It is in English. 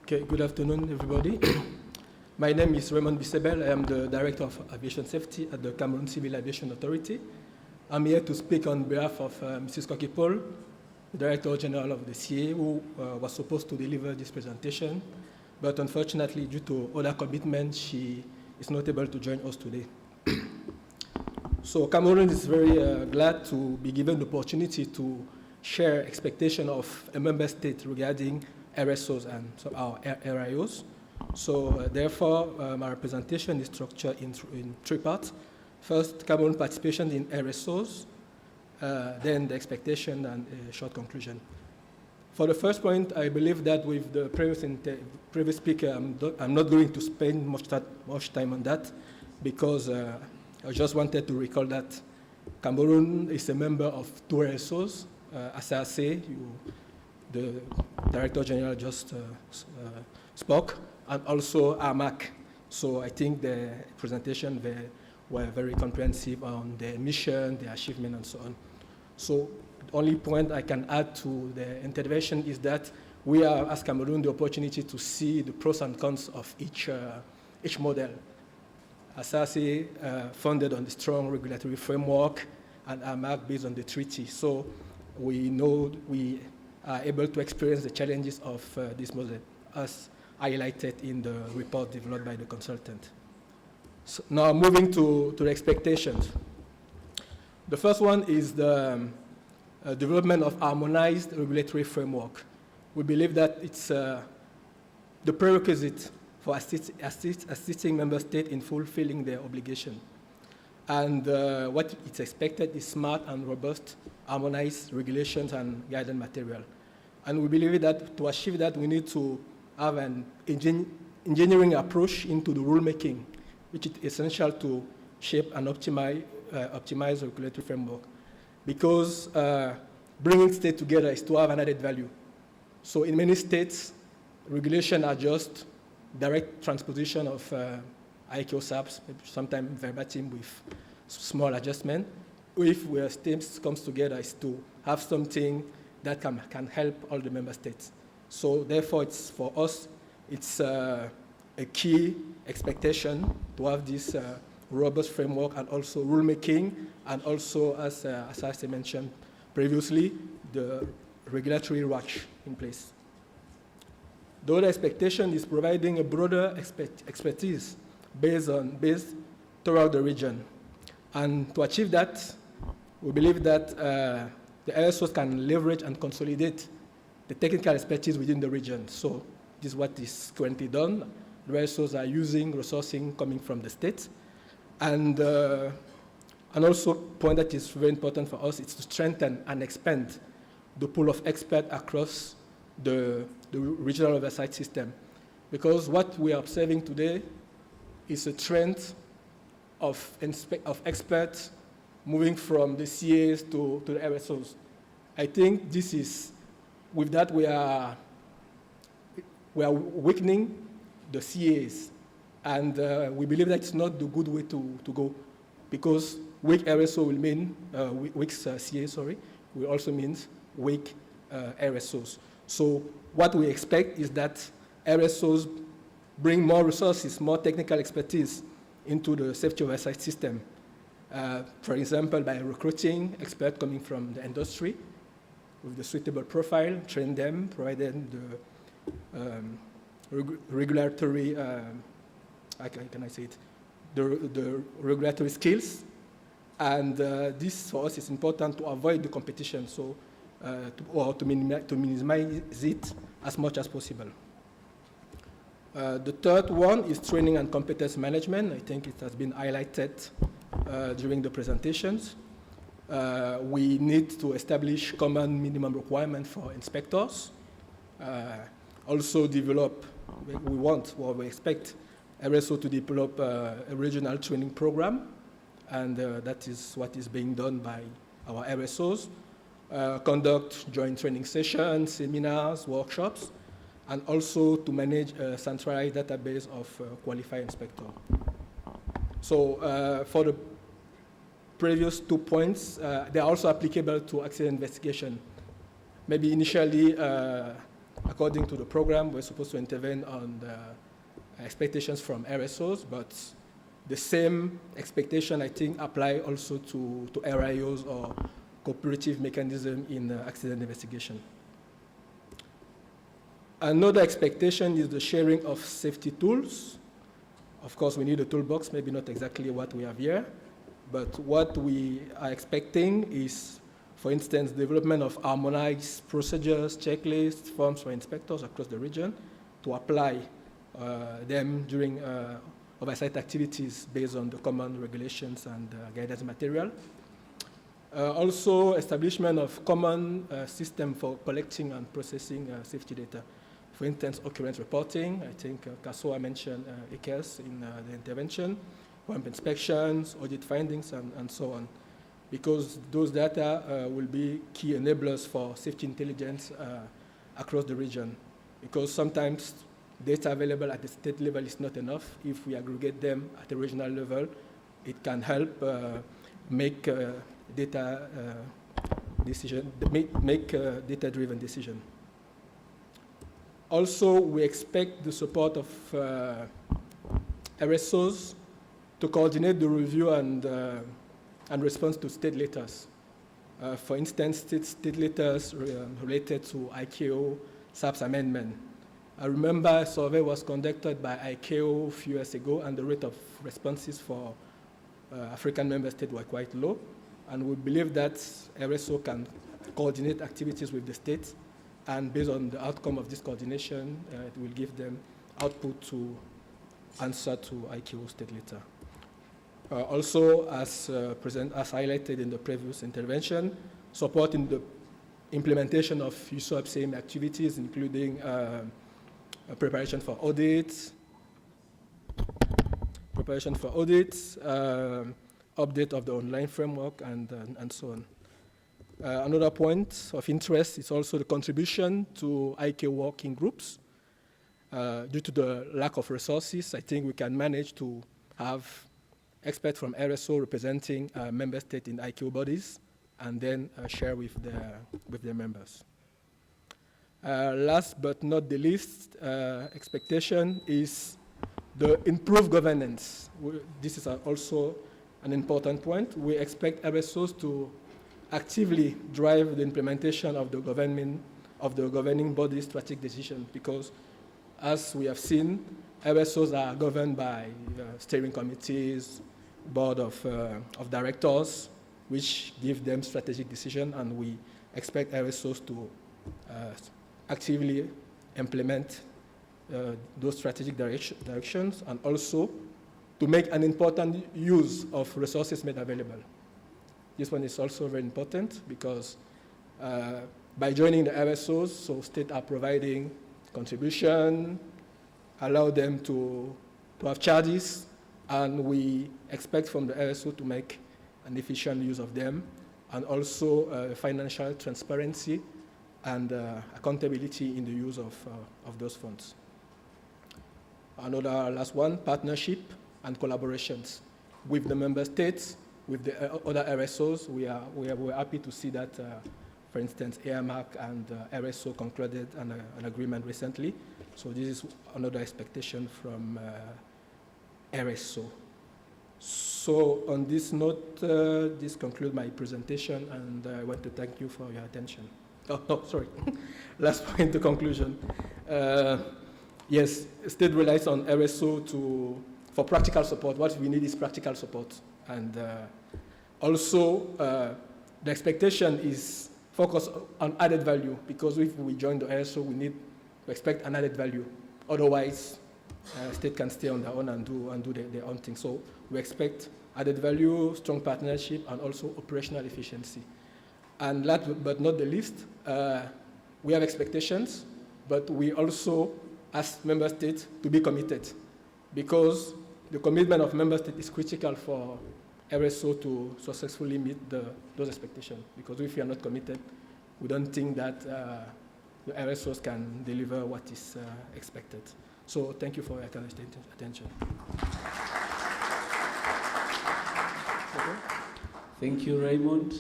Okay, good afternoon, everybody. My name is Raymond Bissebel. I am the Director of Aviation Safety at the Cameroon Civil Aviation Authority. I'm here to speak on behalf of Mrs. Cocky-Paul, the Director General of the CA, who was supposed to deliver this presentation, but unfortunately, due to other commitments, she is not able to join us today. So Cameroon is very glad to be given the opportunity to share expectation of a member state regarding RSOs and our RIOs. So therefore, my presentation is structured in three parts. First, Cameroon participation in RSOs, then the expectation and a short conclusion. For the first point, I believe that with the previous speaker, I'm not going to spend much time on that because I just wanted to recall that Cameroon is a member of two RSOs, CASSOA, the Director General just spoke, and also AMAC. So I think the presentation were very comprehensive on their mission, their achievement, and so on. So the only point I can add to the intervention is that we have, as Cameroon, the opportunity to see the pros and cons of each model. CASSOA funded on the strong regulatory framework, and AMAC based on the treaty. So we know we are able to experience the challenges of this model, as highlighted in the report developed by the consultant. So now moving to the expectations. The first one is the development of harmonized regulatory framework. We believe that it's the prerequisite for assisting member states in fulfilling their obligation. And what is expected is smart and robust harmonized regulations and guidance material. And we believe that to achieve that, we need to have an engineering approach into the rulemaking, which is essential to shape and optimize regulatory framework. Because bringing states together is to have an added value. So in many states, regulations are just direct transposition of ICAO SAPs, sometimes verbatim with small adjustment. If where states comes together is to have something that can help all the member states. So therefore, it's for us, it's a key expectation to have this robust framework and also rulemaking, and also, as I mentioned previously, the regulatory watch in place. The other expectation is providing a broader expertise based throughout the region. And to achieve that, we believe that the RSOs can leverage and consolidate the technical expertise within the region. So this is what is currently done. The RSOs are using resourcing coming from the states. And also a point that is very important for us is to strengthen and expand the pool of experts across the regional oversight system. Because what we are observing today is a trend of experts moving from the CAs to the RSOs. I think this is, with that we are weakening the CAs, and we believe that it's not the good way to go, because weak RSO will mean, weak CA, will also mean weak RSOs. So what we expect is that RSOs bring more resources, more technical expertise into the safety oversight system. For example, by recruiting experts coming from the industry with the suitable profile, train them, provide them the regulatory, how can I say it, the regulatory skills. And this for us is important to avoid the competition, so to minimize it as much as possible. The third one is training and competence management. I think it has been highlighted during the presentations. We need to establish common minimum requirements for inspectors. Also develop, we expect RSO to develop a regional training program, and that is what is being done by our RSOs. Conduct joint training sessions, seminars, workshops, and also to manage a centralized database of qualified inspectors. So for the previous 2 points, they are also applicable to accident investigation. Maybe initially according to the program, we're supposed to intervene on the expectations from RSOs, but the same expectation, I think, apply also to RIOs or cooperative mechanism in accident investigation. Another expectation is the sharing of safety tools. Of course, we need a toolbox, maybe not exactly what we have here, but what we are expecting is, for instance, development of harmonized procedures, checklists, forms for inspectors across the region to apply them during oversight activities based on the common regulations and guidance material. Also, establishment of common system for collecting and processing safety data. For instance, occurrence reporting. I think CASSOA mentioned ECAS in the intervention, ramp inspections, audit findings, and so on. Because those data will be key enablers for safety intelligence across the region. Because sometimes data available at the state level is not enough. If we aggregate them at the regional level, it can help make data data-driven decision. Also, we expect the support of RSOs to coordinate the review and response to state letters. For instance, state letters related to ICAO SAPS amendment. I remember a survey was conducted by ICAO a few years ago, and the rate of responses for African member states were quite low. And we believe that RSO can coordinate activities with the states, and based on the outcome of this coordination, it will give them output to answer to ICAO state letter. Also, as highlighted in the previous intervention, supporting the implementation of USOAP same activities, including preparation for audits, update of the online framework, and so on. Another point of interest is also the contribution to ICAO working groups. Due to the lack of resources, I think we can manage to have experts from RSO representing member states in ICAO bodies, and then share with their members. Last but not the least, expectation is the improved governance. This is also an important point. We expect RSOs to actively drive the implementation of the governing body's strategic decision, because as we have seen, RSOs are governed by steering committees, board of directors, which give them strategic decision, and we expect RSOs to actively implement those strategic directions, and also to make an important use of resources made available. This one is also very important because by joining the RSOs, so states are providing contribution, allow them to have charges, and we expect from the RSO to make an efficient use of them, and also financial transparency and accountability in the use of those funds. Another last one, partnership and collaborations with the member states, with the other RSOs. We're happy to see that, for instance, AMAC and RSO concluded an agreement recently. So this is another expectation from RSO. So on this note, this concludes my presentation, and I want to thank you for your attention. Oh, no, sorry. Last point, the conclusion. Yes, state relies on RSO for practical support. What we need is practical support. And also, the expectation is focus on added value, because if we join the RSO, we expect an added value. Otherwise, state can stay on their own and do their own thing. So we expect added value, strong partnership, and also operational efficiency. And last but not the least, we have expectations, but we also ask member states to be committed, because the commitment of member states is critical for RSO to successfully meet those expectations. Because if we are not committed, we don't think that the RSOs can deliver what is expected. So thank you for your attention. Thank you, Raymond.